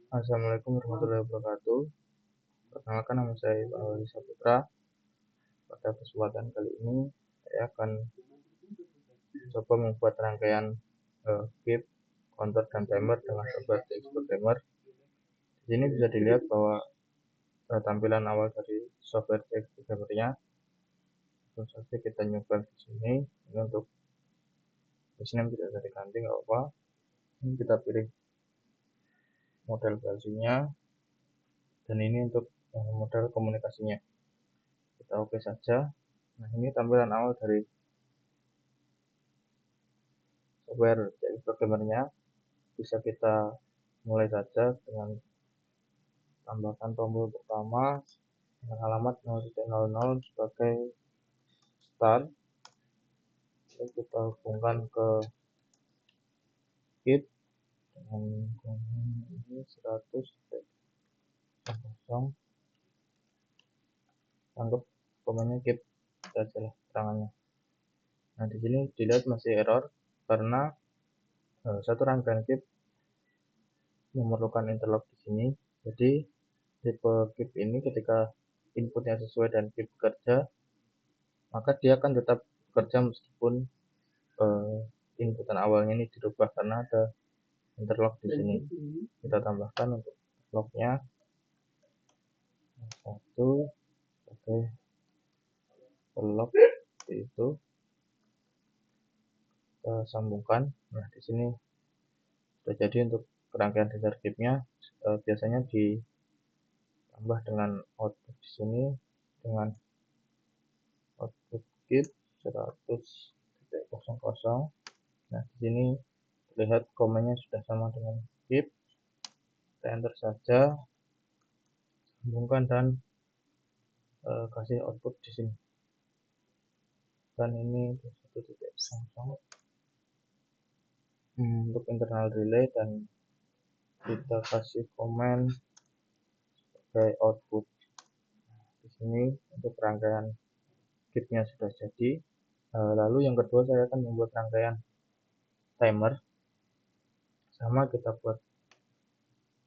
Assalamualaikum warahmatullahi wabarakatuh. Perkenalkan, nama saya Pak Wali Saputra. Pada kesempatan kali ini saya akan coba membuat rangkaian keep, counter, dan timer dengan software TX Programmer. Di sini bisa dilihat bahwa tampilan awal dari software TX Programmer-nya. Langsung saja kita nyoba di sini. Ini untuk di sini tidak bisa diganti, nggak apa-apa. Ini kita pilih model versinya, dan ini untuk model komunikasinya. Kita oke saja. Nah, ini tampilan awal dari software TX Programmer-nya. Bisa kita mulai saja dengan tambahkan tombol pertama dengan alamat 0.00 sebagai start. Lalu kita hubungkan ke keep dengan ini 100.0. Anggap komennya keep saja lah keterangannya. Nah, di sini dilihat masih error karena satu rangkaian keep memerlukan interlock di sini. Jadi tipe keep ini ketika inputnya sesuai dan keep bekerja, maka dia akan tetap bekerja meskipun inputan awalnya ini dirubah karena ada interlock di sini. Kita tambahkan untuk locknya satu, oke, lock seperti itu. Kita sambungkan. Nah, di sini sudah jadi untuk rangkaian dasar keep-nya. Biasanya ditambah dengan output di sini dengan output keep 100.00. Nah, di sini terlihat komennya sudah sama dengan keep. Kita enter saja, sambungkan, dan kasih output di sini. Dan ini 1.00 untuk internal relay, dan kita kasih komen sebagai output. Di sini untuk rangkaian keep-nya sudah jadi. Lalu yang kedua, saya akan membuat rangkaian timer. Sama, kita buat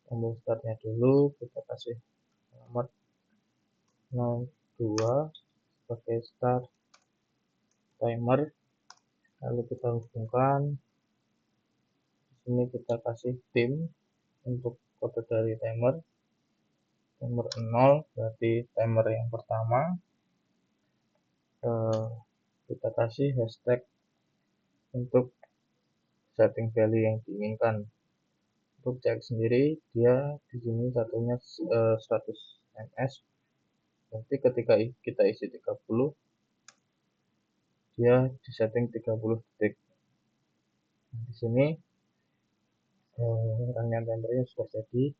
tombol startnya dulu, kita kasih alamat 02 sebagai start timer. Lalu kita hubungkan. Di sini kita kasih tim untuk kode dari timer. Timer 0 berarti timer yang pertama. Kita kasih hashtag untuk setting value yang diinginkan. Untuk cek sendiri, dia di sini satunya 100 ms. Berarti ketika kita isi 30, dia di setting 30 detik. Nah, di sini rangkaian timernya sudah jadi.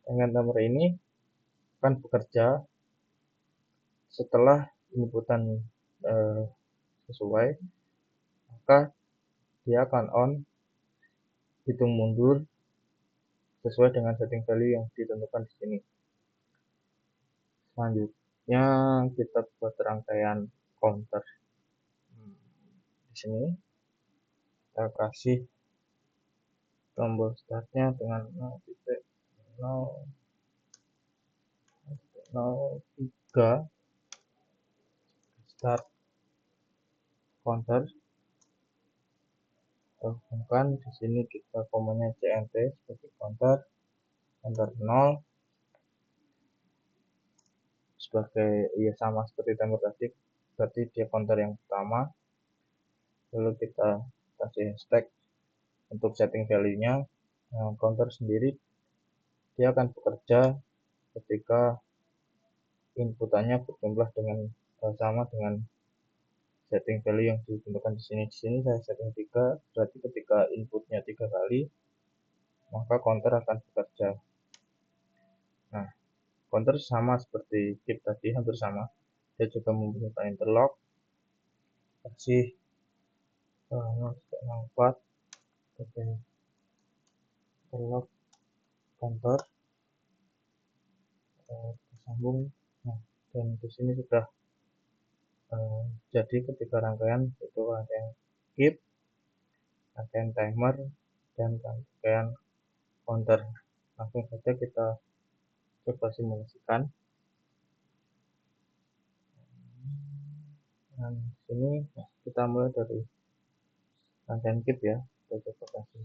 Rangkaian timer ini akan bekerja setelah inputan sesuai, maka dia akan on, hitung mundur sesuai dengan setting value yang ditentukan di sini. Selanjutnya kita buat rangkaian counter. Di sini kita kasih tombol startnya dengan 0.003 start counter. Kita hubungkan. Di sini kita komennya cnt sebagai counter 0 sebagai sama seperti timer tadi, berarti dia counter yang pertama. Lalu kita kasih hashtag untuk setting value-nya. Counter sendiri dia akan bekerja ketika inputannya berjumlah dengan sama dengan setting value yang ditentukan di sini. Di sini saya setting 3, berarti ketika inputnya 3 kali, maka counter akan bekerja. Nah, counter sama seperti keep tadi, hampir sama. Dia juga mempunyai interlock. Kasih 0.04 sebagai interlock counter. Sambung. Nah, dan di sini sudah jadi ketika rangkaian itu rangkaian keep, rangkaian timer, dan rangkaian counter. langsung saja kita coba simulasikan. Dan sini kita mulai dari rangkaian keep ya, kita coba kasih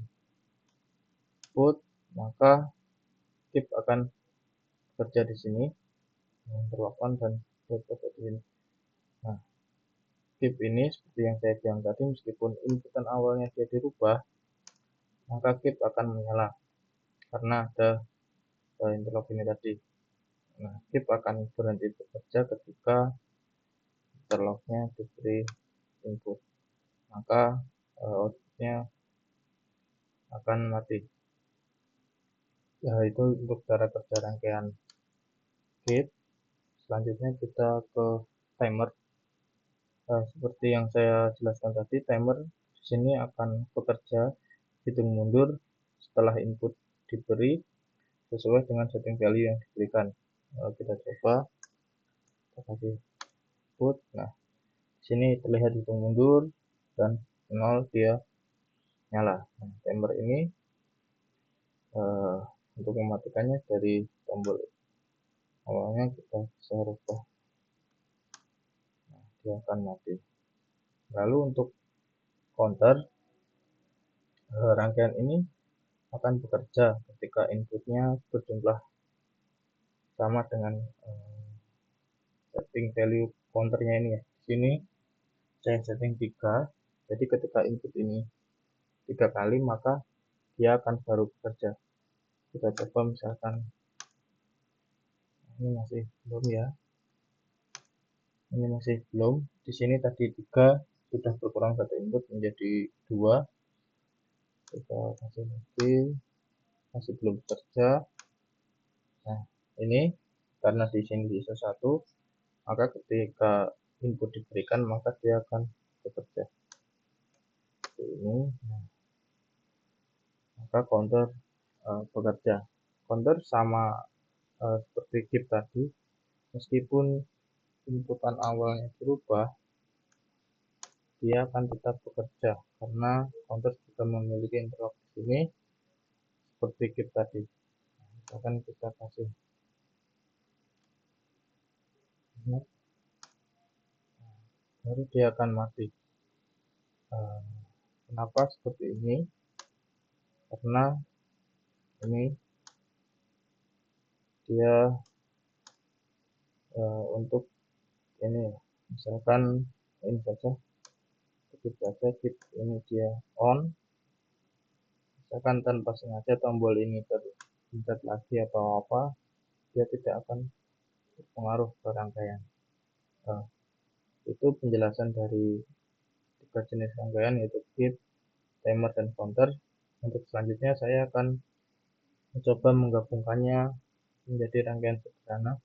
input, maka keep akan bekerja di sini, berlakukan dan bekerja di sini. Nah, keep ini seperti yang saya bilang tadi, meskipun inputan awalnya dia dirubah, maka keep akan menyala karena ada interlock ini tadi. Nah, keep akan berhenti bekerja ketika interlocknya diberi input, maka outputnya akan mati. Ya, itu untuk cara kerja rangkaian keep. Selanjutnya kita ke timer. Seperti yang saya jelaskan tadi, timer di sini akan bekerja hitung mundur setelah input diberi sesuai dengan setting value yang diberikan. Kita coba, kita kasih input. Nah, di sini terlihat hitung mundur dan 0 dia nyala. Nah, timer ini untuk mematikannya dari tombol awalnya kita bisa rubah. Nah, dia akan mati. Lalu untuk counter, rangkaian ini akan bekerja ketika inputnya berjumlah sama dengan setting value counternya ini ya. Di sini saya setting 3, jadi ketika input ini 3 kali maka dia akan baru bekerja. Kita coba misalkan ini masih belum ya, ini masih belum. Di sini tadi 3 sudah berkurang satu input menjadi 2. Kita kasih lagi, masih belum bekerja. Nah, ini karena di sini bisa 1, maka ketika input diberikan maka dia akan bekerja seperti ini. Nah, maka counter bekerja. Counter sama seperti keep tadi, meskipun inputan awalnya berubah, dia akan tetap bekerja karena counter juga memiliki interlock di sini seperti keep tadi. Akan kita kasih ini, baru dia akan mati. Kenapa seperti ini? Karena ini dia untuk ini, misalkan ini saja, keep ini dia on, misalkan tanpa sengaja tombol ini terpencet lagi atau apa, dia tidak akan berpengaruh ke rangkaian. Itu penjelasan dari 3 jenis rangkaian, yaitu keep, timer, dan counter. Untuk selanjutnya saya akan mencoba menggabungkannya menjadi rangkaian sederhana.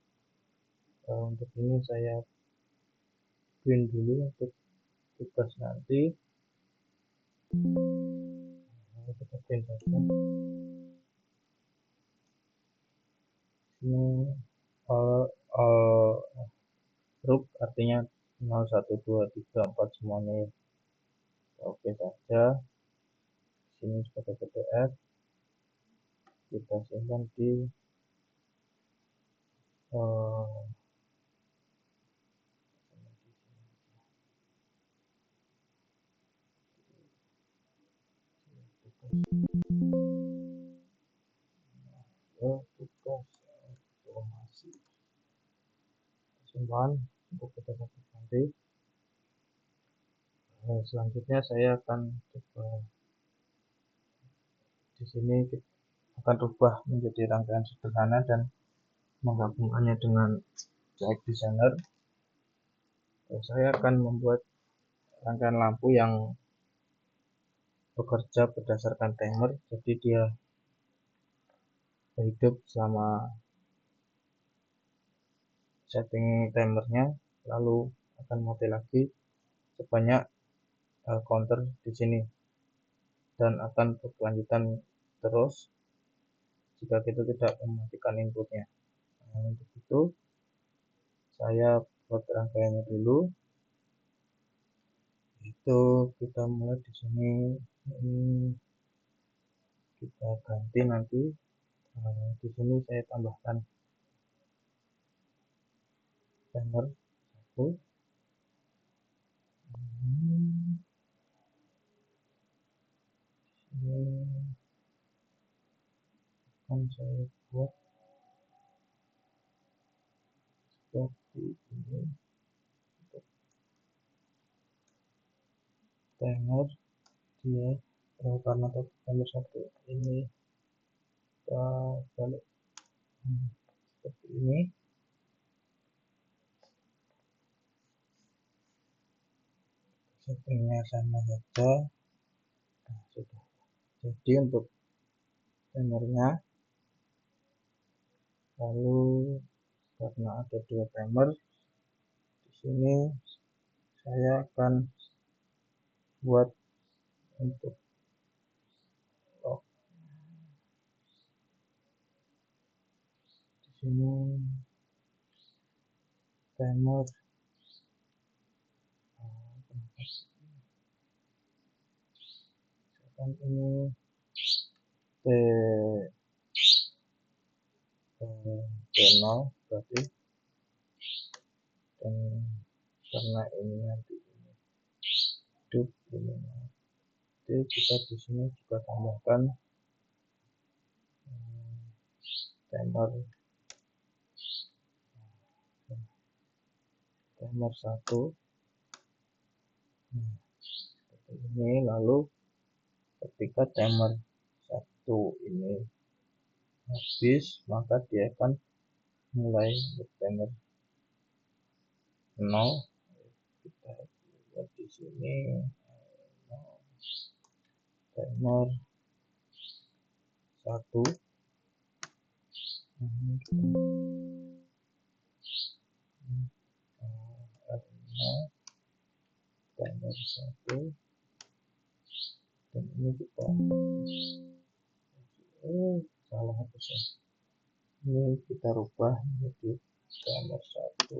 Untuk ini saya print dulu untuk tugas nanti. Kita print saja. Ini group artinya 0, 1, 2, 3, 4 semuanya ya. Oke saja. Sini sebagai PDF. Kita simpan di tugas otomasi. Simpan untuk kita dapat nanti. Selanjutnya saya akan coba di sini akan rubah menjadi rangkaian sederhana dan menggabungkannya dengan CX Designer. Saya akan membuat rangkaian lampu yang bekerja berdasarkan timer, jadi dia hidup selama setting timernya, lalu akan mati lagi sebanyak counter di sini, dan akan berkelanjutan terus jika kita tidak mematikan inputnya. Untuk itu saya buat rangkaiannya dulu. Itu kita mulai di sini. Ini kita ganti nanti Di sini saya tambahkan timer 1. Ini akan saya buat seperti ini untuk timer dia karena timer 1 ini kita balik seperti ini. Settingnya sama saja. Nah, sudah. Jadi untuk timernya, lalu karena ada 2 timer di sini, saya akan buat untuk lock. Di sini timer misalkan ini T0 berarti, dan karena ini nanti ini hidup ini nanti kita di sini juga tambahkan timer 1 seperti ini. Lalu ketika timer 1 ini habis, maka dia akan mulai timer 0. Kita buat di sini timer 1. Timer 1, dan ini kita salah hapus ya. Ini kita rubah menjadi timer 1.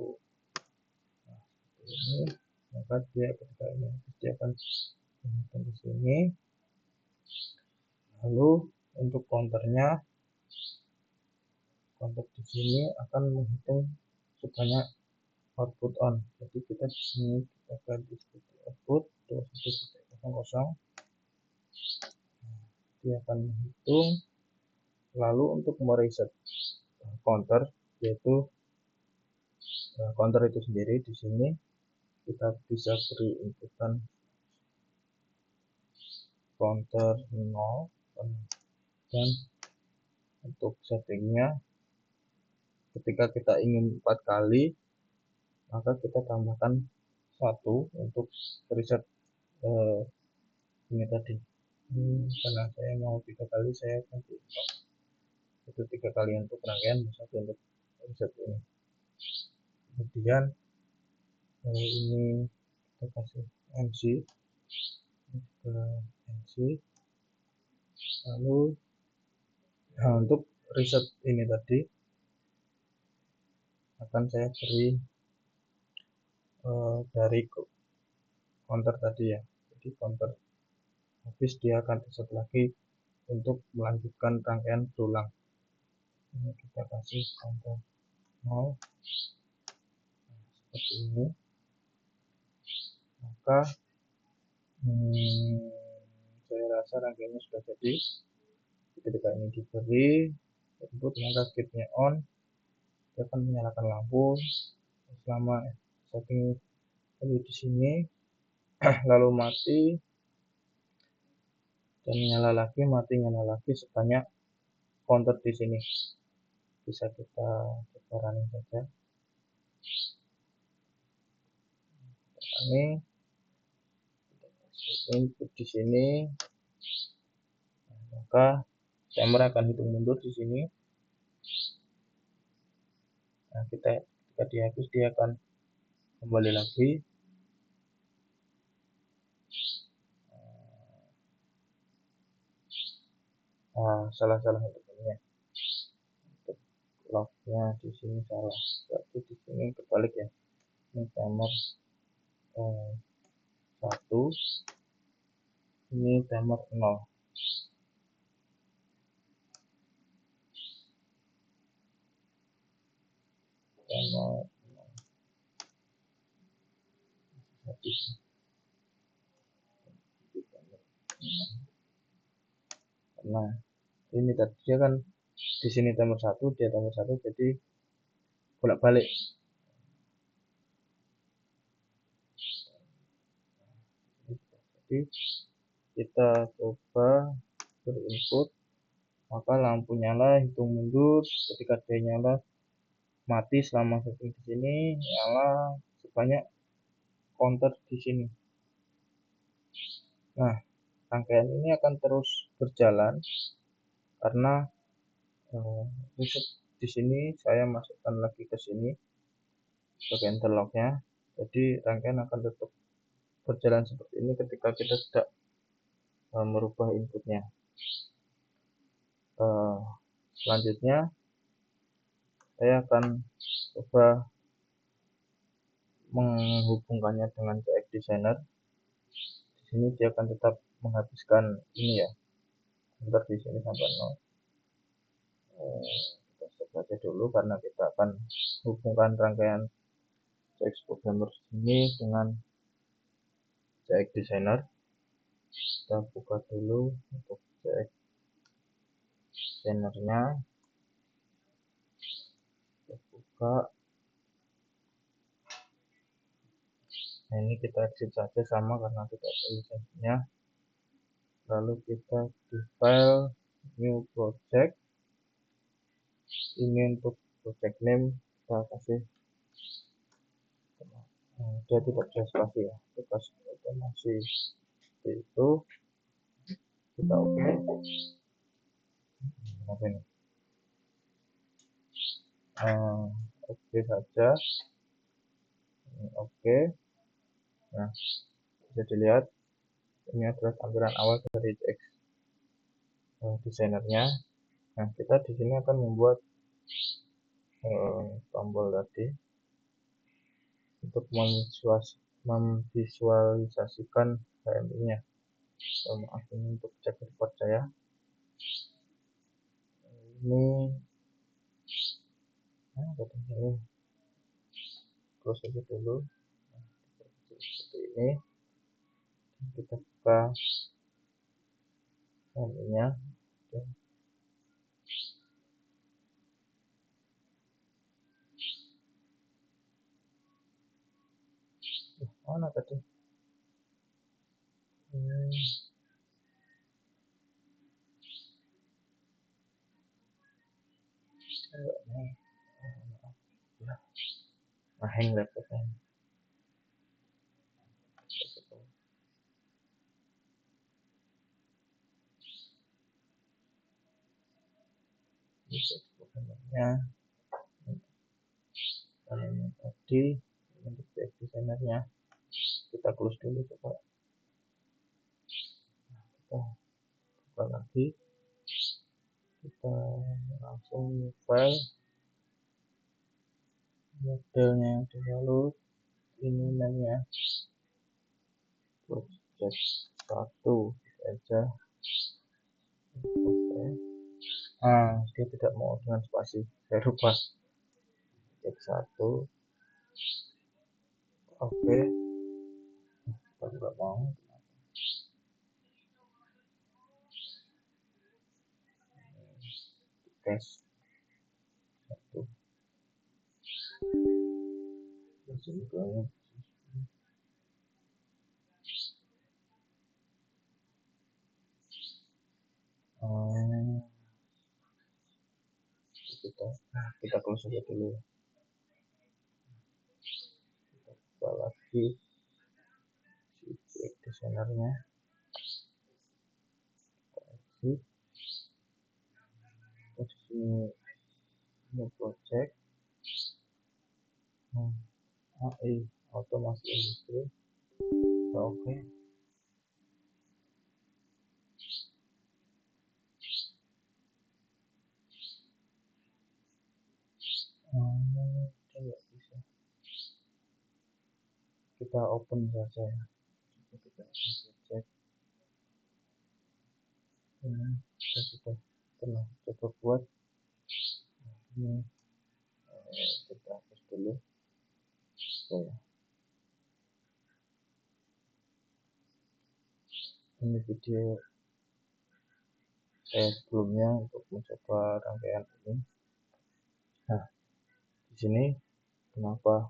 Nah, ini maka dia ketika ini dia akan di sini. Lalu untuk counternya, counter di sini akan menghitung sebanyak output on. Jadi kita di sini kita ganti seperti output 21.00. Dia akan menghitung. Lalu untuk mereset counter, yaitu counter itu sendiri, di sini kita bisa beri inputan counter 0, dan untuk settingnya ketika kita ingin 4 kali, maka kita tambahkan 1 untuk reset ini tadi. Karena saya mau 3 kali, saya ganti 4. Itu 3 kali untuk rangkaian, 1 untuk reset ini. Kemudian ini kita kasih MC ke MC. Lalu untuk reset ini tadi akan saya beri dari counter tadi ya. Jadi counter habis dia akan reset lagi untuk melanjutkan rangkaian berulang. Ini kita kasih counter 0 seperti ini. Maka saya rasa rangkaiannya sudah jadi. Ketika ini diberi input, maka kitnya on, dia akan menyalakan lampu selama setting di sini. Lalu mati dan nyala lagi, mati, nyala lagi sebanyak counter di sini. Bisa kita coba running saja. Ini input di sini, maka timer akan hitung mundur di sini. Nah, ketika dia habis, dia akan kembali lagi. Salah untuk ini ya. Untuk lognya di sini salah. Berarti di sini kebalik ya. Ini timer 1, ini timer 0. Nah, ini tadi kan di sini tambah 1, dia tambah 1, jadi bolak-balik. Jadi kita coba berinput, maka lampu nyala, hitung mundur, ketika dia nyala mati selama setting di sini, nyala sebanyak counter di sini. Nah, rangkaian ini akan terus berjalan karena reset di sini saya masukkan lagi ke sini sebagai interlocknya. Jadi rangkaian akan tetap berjalan seperti ini ketika kita tidak merubah inputnya. Selanjutnya saya akan coba menghubungkannya dengan CX Designer. Di sini dia akan tetap menghabiskan ini ya, sebentar di sini sampai 0. Kita stop saja dulu karena kita akan hubungkan rangkaian CX Programmer ini dengan CX Designer. Kita buka dulu untuk CX Designer-nya. Kita buka. Nah, ini kita exit saja sama karena tidak ada lisensinya. Lalu kita di file new project, ini untuk project name kita kasih, dia tidak ada spasi ya, kita kasih otomasi itu, kita oke. Oke saja, oke. Nah, bisa dilihat ini adalah tampilan awal dari CX Designer-nya. Nah, kita di sini akan membuat tombol tadi untuk memvisualisasikan HMI-nya. Maaf, ini untuk cek report saya. Ini close aja dulu. Seperti ini. Kita buka HMI-nya. Mana tadi? Hang laptopnya. Ini tadi untuk CX Designer-nya kita close dulu, coba kita buka lagi, kita langsung new file, modelnya dibalut, ini namanya project 1 saja. Dia tidak mau dengan spasi, saya rubah project 1. Oke, kita juga mau tes 1. Kita close aja dulu. Kita buka lagi CX Designer-nya. Di sini new project, AI otomasi industri. Oke. Tidak bisa. Kita open saja. Kita cek. Kita sudah pernah coba buat. Ini kita hapus dulu. Oke. Ini video saya sebelumnya untuk mencoba rangkaian ini. Nah, di sini kenapa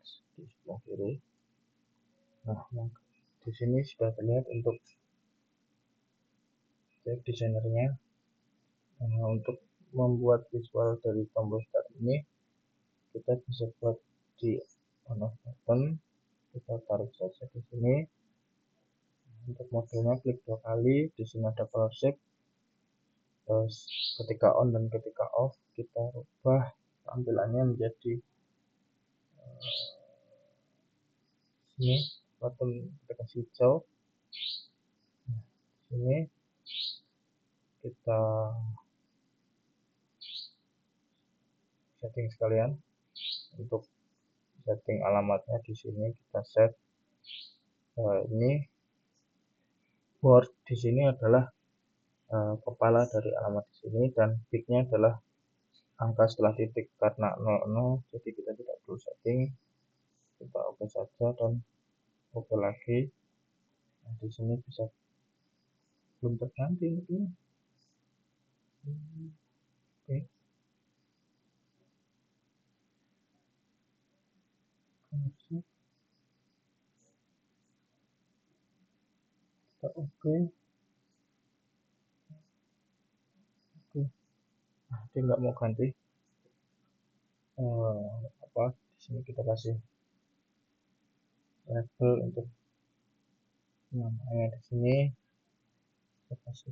di sebelah kiri. Nah, di sini sudah terlihat untuk desainernya. Nah, untuk membuat visual dari tombol start ini, kita bisa buat di on off button. Kita tarik saja di sini. Untuk modelnya klik 2 kali. Di sini ada color shape. Terus ketika on dan ketika off kita rubah tampilannya menjadi ini button kita hijau. Nah, sini kita setting sekalian. Untuk setting alamatnya di sini kita set ini word di sini adalah kepala dari alamat di sini, dan bitnya adalah angka setelah titik. Karena 00 jadi kita tidak perlu setting, kita oke saja dan oke lagi. Nah, di sini bisa belum terganti ini. Oke. Kita oke. Nah, dia nggak mau ganti. Di sini kita kasih label untuk namanya di sini. Kita kasih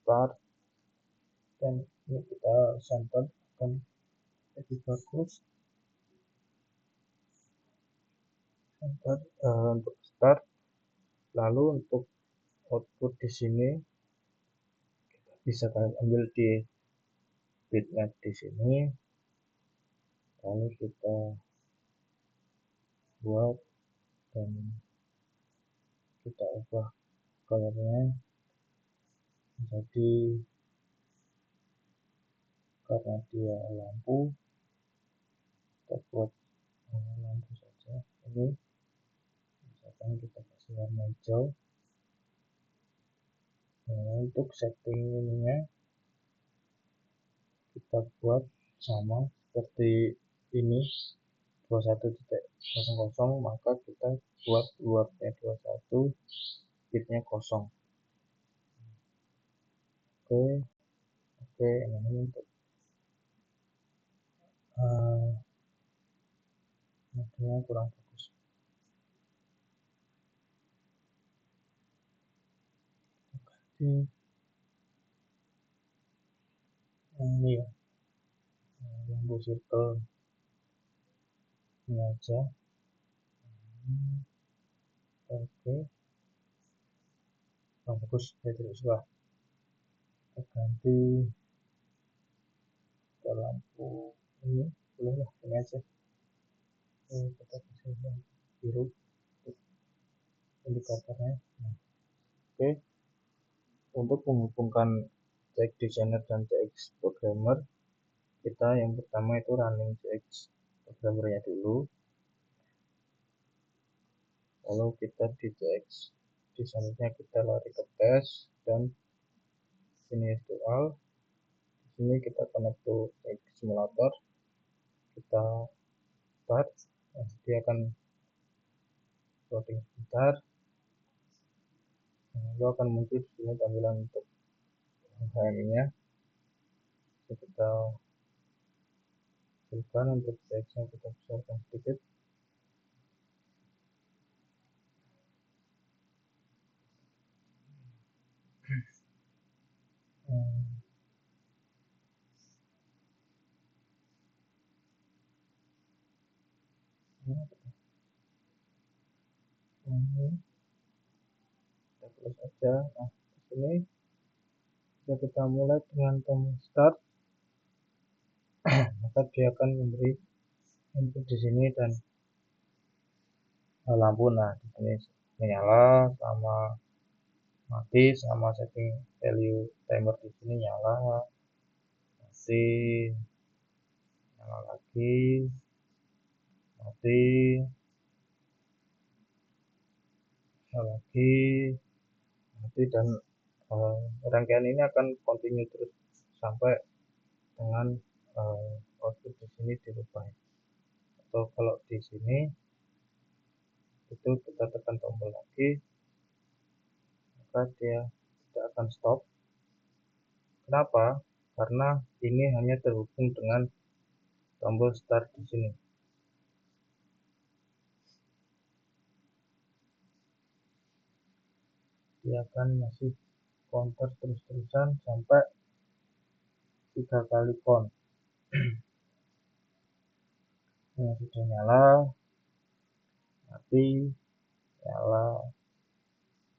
start, dan ini kita center akan lebih bagus. Center untuk start. Lalu untuk output di sini kita bisa ambil di bitmap di sini, lalu kita buat dan kita ubah colornya menjadi, karena dia lampu kita buat lampu saja. Ini misalkan kita kasih warna hijau. Nah, untuk setting ininya kita buat sama seperti ini 21.00, maka kita buat luarnya 21, bitnya 0. Oke, ini untuk modelnya kurang bagus. Ini ya, lampu circle ini aja. Oke, bagus. Saya tidak suka. Kita ganti ke lampu ini, bolehlah ini aja. Kita kasih lampu biru untuk indikatornya. Oke, untuk menghubungkan CX Designer dan CX Programmer, kita yang pertama itu running CX Programmernya dulu, lalu kita di CX Designernya kita lari ke tes, dan sini virtual. Di sini kita connect to CX Simulator, kita start. Nah, dia akan loading sebentar. Lalu akan muncul di sini tampilan untuk HMI-nya. Kita kecilkan, untuk CX-nya kita besarkan sedikit. Ini kita close aja. Nah, di sini jika kita mulai dengan tombol start, maka dia akan memberi input di sini dan lampu. Nah, di sini menyala sama mati, sama setting value timer di sini nyala, mati, nyala lagi, mati, nyala lagi, mati, dan rangkaian ini akan continue terus sampai dengan output di sini dirubah. Atau kalau di sini itu kita tekan tombol lagi, maka dia tidak akan stop. Kenapa? Karena ini hanya terhubung dengan tombol start di sini. Dia akan masih counter terus-terusan sampai 3 kali count. Yang sudah nyala, mati, nyala,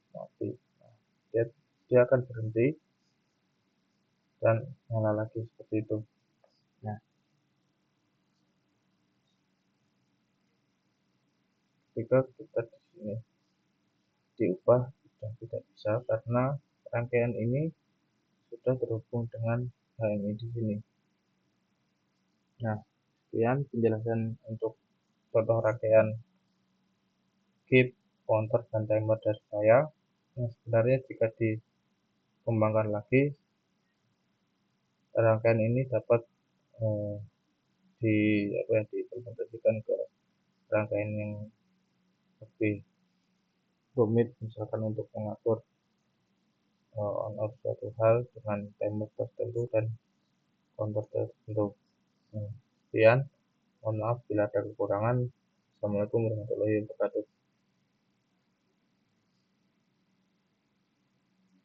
mati. Nah, dia akan berhenti dan nyala lagi seperti itu. Nah, ketika kita di sini diubah sudah tidak bisa karena rangkaian ini sudah terhubung dengan HMI di sini. Nah, sekian penjelasan untuk contoh rangkaian keep, counter, dan timer dari saya. Yang sebenarnya jika dikembangkan lagi, rangkaian ini dapat diimplementasikan ke rangkaian yang lebih rumit, misalkan untuk mengatur on off suatu hal dengan timer tertentu dan counter tertentu. Sekian, mohon maaf bila ada kekurangan. Assalamualaikum warahmatullahi wabarakatuh.